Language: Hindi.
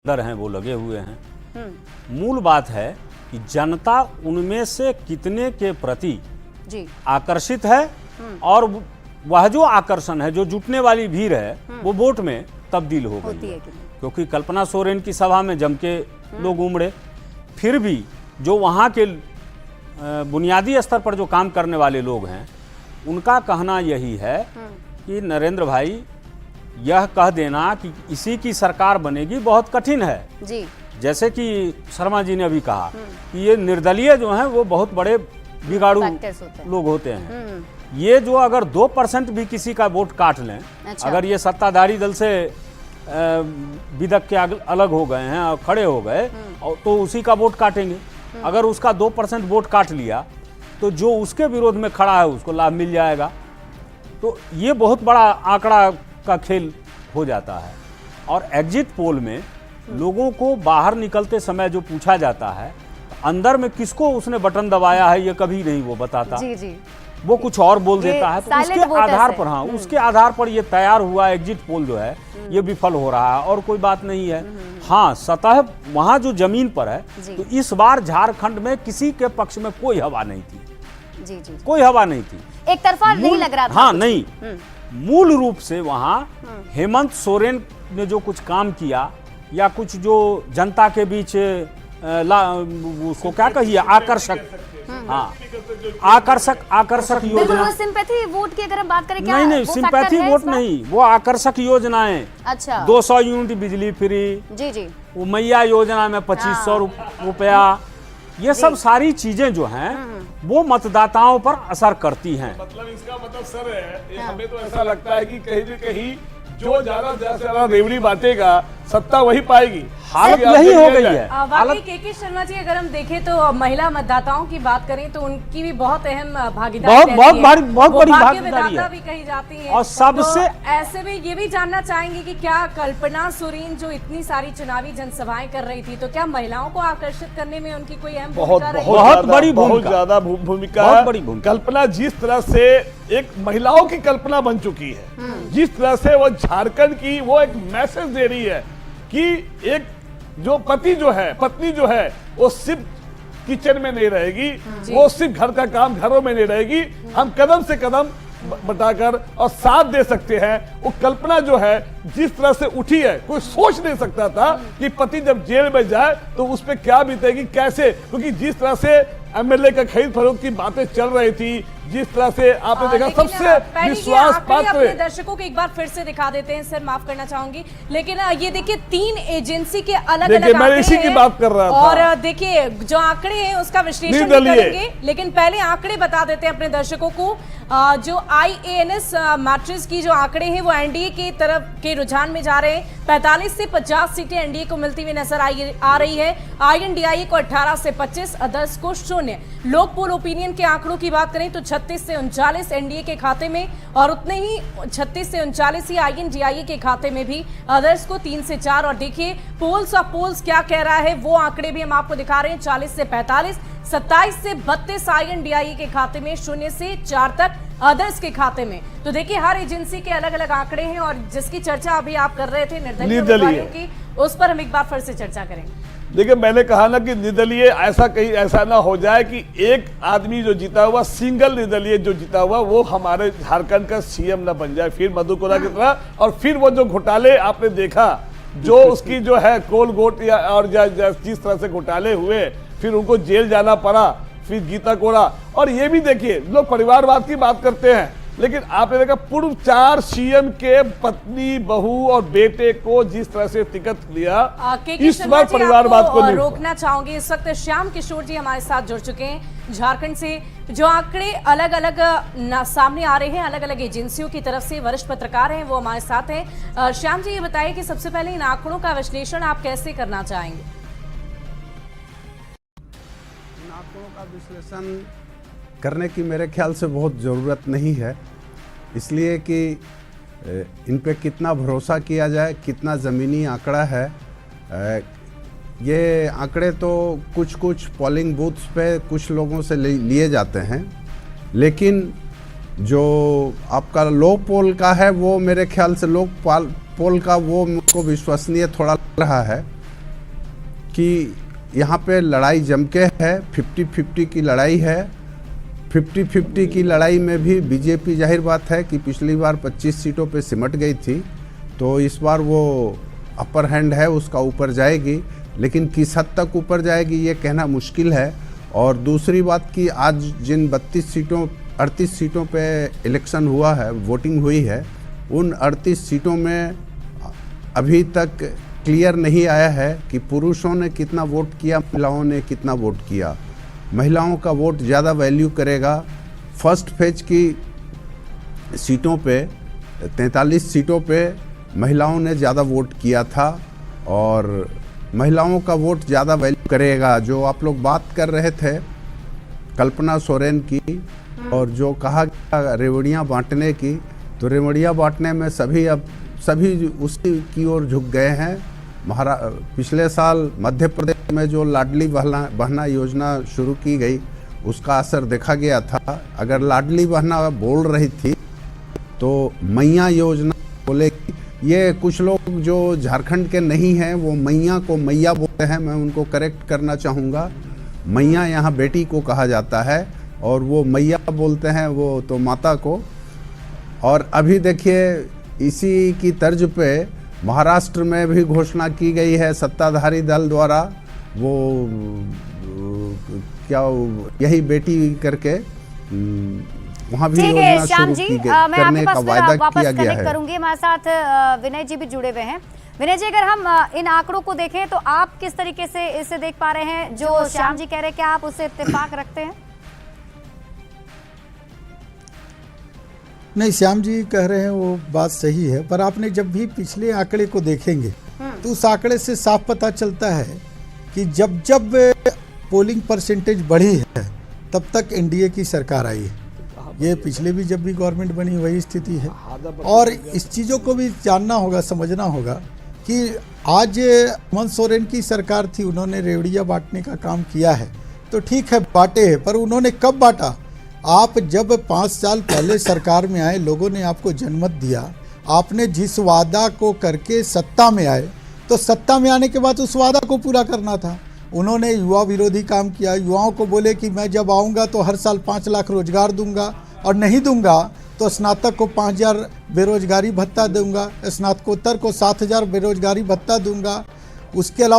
अंदर हैं वो लगे हुए हैं। मूल बात है कि जनता उनमें से कितने के प्रति जी आकर्षित है और वह जो आकर्षण है, जो जुटने वाली भीड़ है, वो वोट में तब्दील हो गई है। क्योंकि कल्पना सोरेन की सभा में जम के लोग उमड़े। फिर भी जो वहाँ के बुनियादी स्तर पर जो काम करने वाले लोग हैं, उनका कहना यही है कि नरेंद्र भाई, यह कह देना कि इसी की सरकार बनेगी बहुत कठिन है जी। जैसे कि शर्मा जी ने अभी कहा कि ये निर्दलीय जो हैं वो बहुत बड़े बिगाड़ू लोग होते हैं। ये जो अगर 2% भी किसी का वोट काट लें, अच्छा। अगर ये सत्ताधारी दल से विदक के अलग हो गए हैं और खड़े हो गए तो उसी का वोट काटेंगे। अगर उसका 2% वोट काट लिया तो जो उसके विरोध में खड़ा है उसको लाभ मिल जाएगा। तो ये बहुत बड़ा आंकड़ा का खेल हो जाता है। और एग्जिट पोल में लोगों को बाहर निकलते समय जो पूछा जाता है, अंदर में किसको उसने बटन दबाया है ये कभी नहीं वो बताता। जी जी। वो कुछ और बोल देता है। तो उसके आधार पर, हाँ, उसके आधार पर ये तैयार हुआ एग्जिट पोल जो है ये विफल हो रहा है और कोई बात नहीं है। हाँ, सतह वहाँ जो जमीन पर है, तो इस बार झारखंड में किसी के पक्ष में कोई हवा नहीं थी। जी जी। कोई हवा नहीं थी, एक तरफा नहीं लग रहा था। हाँ नहीं, मूल रूप से वहाँ हेमंत सोरेन ने जो कुछ काम किया या कुछ जो जनता के बीच उसको क्या कहिए, आकर्षक, हाँ, आकर्षक योजना। सिंपैथी वोट की अगर हम बात करें, क्या नहीं, सिंपैथी वोट नहीं, वो आकर्षक योजनाएं। अच्छा, 200 यूनिट बिजली फ्री, जी जी, वो मैया योजना में 2500 रुपया, ये सब सारी चीजें जो हैं वो मतदाताओं पर असर करती हैं। मतलब इसका मतलब सर है, हमें तो ऐसा लगता है कि कहीं न कहीं जो ज्यादा रेवड़ी बांटेगा सत्ता वही पाएगी। हालत यही हो गई है। वाकई के शर्मा जी, अगर हम देखें तो महिला मतदाताओं की बात करें तो उनकी भी बहुत अहम भागीदारी, बहुत बड़ी भागीदारी है, भी कही जाती है। और सबसे तो ऐसे में ये भी जानना चाहेंगे कि क्या कल्पना सोरेन जो इतनी सारी चुनावी जनसभाएं कर रही थी, तो क्या महिलाओं को आकर्षित करने में उनकी कोई अहम बहुत ज्यादा भूमिका है। कल्पना जिस तरह से एक महिलाओं की कल्पना बन चुकी है, जिस तरह से वो झारखंड की वो एक मैसेज दे रही है कि एक जो पत्नी जो है वो सिर्फ किचन में नहीं रहेगी, वो सिर्फ घर का काम घरों में नहीं रहेगी, हम कदम से कदम बटाकर और साथ दे सकते हैं। वो कल्पना जो है जिस तरह से उठी है, कोई सोच नहीं सकता था कि पति जब जेल में जाए तो उस पर क्या बीतेगी, कैसे, क्योंकि जिस तरह से एमएलए का खरीद फरोख्त की बातें चल रही थी, जिस तरह से आपने देखा सबसे विश्वास पात्र। दर्शकों को एक बार फिर से दिखा देते हैं, सर माफ करना चाहूंगी, लेकिन ये देखिए 3 एजेंसी के अलग अलग मैं इसी की बात कर रहा था। और देखिए जो आंकड़े हैं उसका विश्लेषण करेंगे, लेकिन पहले आंकड़े बता देते हैं अपने दर्शकों को। जो IANS मैट्रिक्स की जो आंकड़े हैं वो एनडीए की तरफ के रुझान में जा रहे हैं। 45 से 50 सीटें एनडीए को मिलती हुई नजर आ रही है। INDIA को 18 से 25, अदर्स को 0। लोक पोल ओपिनियन के आंकड़ों की बात करें तो 36 से 39 एनडीए के खाते में, और उतने ही 36 से 39 ही INDIA के खाते में भी, अदर्स को 3 से 4। और देखिए पोल्स ऑफ पोल्स क्या कह रहा है, वो आंकड़े भी हम आपको दिखा रहे हैं। 40 से 45, 27 से 32 INDIA के खाते में, 0 से 4 तक अदर्स के खाते में। तो देखिए हर एजेंसी के अलग अलग आंकड़े हैं, और जिसकी चर्चा अभी आप कर रहे थे निर्दलीय उम्मीदवारों की, उस पर हम एक बार फिर से चर्चा करेंगे। देखिए, मैंने कहा ना कि निर्दलीय ऐसा ना हो जाए कि एक आदमी जो जीता हुआ, सिंगल निर्दलीय जो जीता हुआ, वो हमारे झारखंड का सीएम ना बन जाए फिर मधुकुरा की तरह। और फिर वो जो घोटाले आपने देखा, जो उसकी जो है कोल गोट या और जिस तरह से घोटाले हुए, फिर उनको जेल जाना पड़ा, फिर गीता कोड़ा। और ये भी देखिए, लोग परिवारवाद की बात करते हैं, लेकिन आपने देखा पूर्व 4 सीएम के पत्नी, बहू और बेटे को जिस तरह से टिकट दिया, इस बार परिवारवाद को नहीं रोकना चाहूंगी। इस वक्त श्याम किशोर जी हमारे साथ जुड़ चुके हैं झारखंड से। जो आंकड़े अलग अलग सामने आ रहे हैं अलग अलग एजेंसियों की तरफ से, वरिष्ठ पत्रकार हैं वो हमारे साथ हैं। श्याम जी, ये बताइए कि सबसे पहले इन आंकड़ों का विश्लेषण आप कैसे करना चाहेंगे? इन आंकड़ों का विश्लेषण करने की मेरे ख्याल से बहुत ज़रूरत नहीं है, इसलिए कि इन पे कितना भरोसा किया जाए, कितना ज़मीनी आंकड़ा है। ये आंकड़े तो कुछ पोलिंग बूथ्स पे कुछ लोगों से लिए जाते हैं, लेकिन जो आपका लो पोल का है वो मेरे ख्याल से लोक पोल का वो मुझको विश्वसनीय थोड़ा लग रहा है। कि यहाँ पे लड़ाई जम के है, 50-50 की लड़ाई है। 50-50 की लड़ाई में भी बीजेपी जाहिर बात है कि पिछली बार 25 सीटों पे सिमट गई थी, तो इस बार वो अपर हैंड है, उसका ऊपर जाएगी, लेकिन किस हद तक ऊपर जाएगी ये कहना मुश्किल है। और दूसरी बात कि आज जिन 38 सीटों पे इलेक्शन हुआ है, वोटिंग हुई है, उन 38 सीटों में अभी तक क्लियर नहीं आया है कि पुरुषों ने कितना वोट किया, महिलाओं ने कितना वोट किया। महिलाओं का वोट ज़्यादा वैल्यू करेगा। फर्स्ट फेज की सीटों पे 43 सीटों पे महिलाओं ने ज़्यादा वोट किया था और महिलाओं का वोट ज़्यादा वैल्यू करेगा। जो आप लोग बात कर रहे थे कल्पना सोरेन की और जो कहा गया रेवड़ियाँ बांटने की, तो रेवड़ियाँ बांटने में सभी उसी की ओर झुक गए हैं। पिछले साल मध्य प्रदेश में जो लाडली बहना योजना शुरू की गई, उसका असर देखा गया था। अगर लाडली बहना बोल रही थी तो मैया योजना बोलेगी। ये कुछ लोग जो झारखंड के नहीं हैं वो मैया को मैया बोलते हैं, मैं उनको करेक्ट करना चाहूँगा। मैया यहाँ बेटी को कहा जाता है और वो मैया बोलते हैं वो तो माता को। और अभी देखिए इसी की तर्ज पे महाराष्ट्र में भी घोषणा की गई है सत्ताधारी दल द्वारा, वो क्या यही बेटी करके वहाँ भी ठीक है योजना श्याम शुरू जी, की मैं करने आपके का पास वायदा वापस किया गया कनेक्ट है। करूंगी। हमारे साथ विनय जी भी जुड़े हुए हैं। विनय जी, अगर हम इन आंकड़ों को देखें तो आप किस तरीके से इसे देख पा रहे हैं? जो श्याम जी कह रहे हैं, क्या आप उससे इत्तेफाक रखते हैं? नहीं, श्याम जी कह रहे हैं वो बात सही है, पर आपने जब भी पिछले आंकड़े को देखेंगे तो उस आंकड़े से साफ पता चलता है कि जब जब पोलिंग परसेंटेज बढ़ी है तब तक एनडीए की सरकार आई है। ये पिछले भी जब भी गवर्नमेंट बनी वही स्थिति है। और इस चीज़ों को भी जानना होगा, समझना होगा कि आज हेमंत सोरेन की सरकार थी, उन्होंने रेवड़ियाँ बांटने का काम किया है, तो ठीक है बांटे हैं, पर उन्होंने कब बांटा? आप जब 5 साल पहले सरकार में आए, लोगों ने आपको जनमत दिया, आपने जिस वादा को करके सत्ता में आए, तो सत्ता में आने के बाद उस वादा को पूरा करना था। उन्होंने युवा विरोधी काम किया, युवाओं को बोले कि मैं जब आऊँगा तो हर साल 5 लाख रोजगार दूंगा, और नहीं दूंगा तो स्नातक को 5,000 बेरोजगारी भत्ता दूंगा, स्नातकोत्तर को 7,000 बेरोजगारी भत्ता दूंगा। उसके अलावा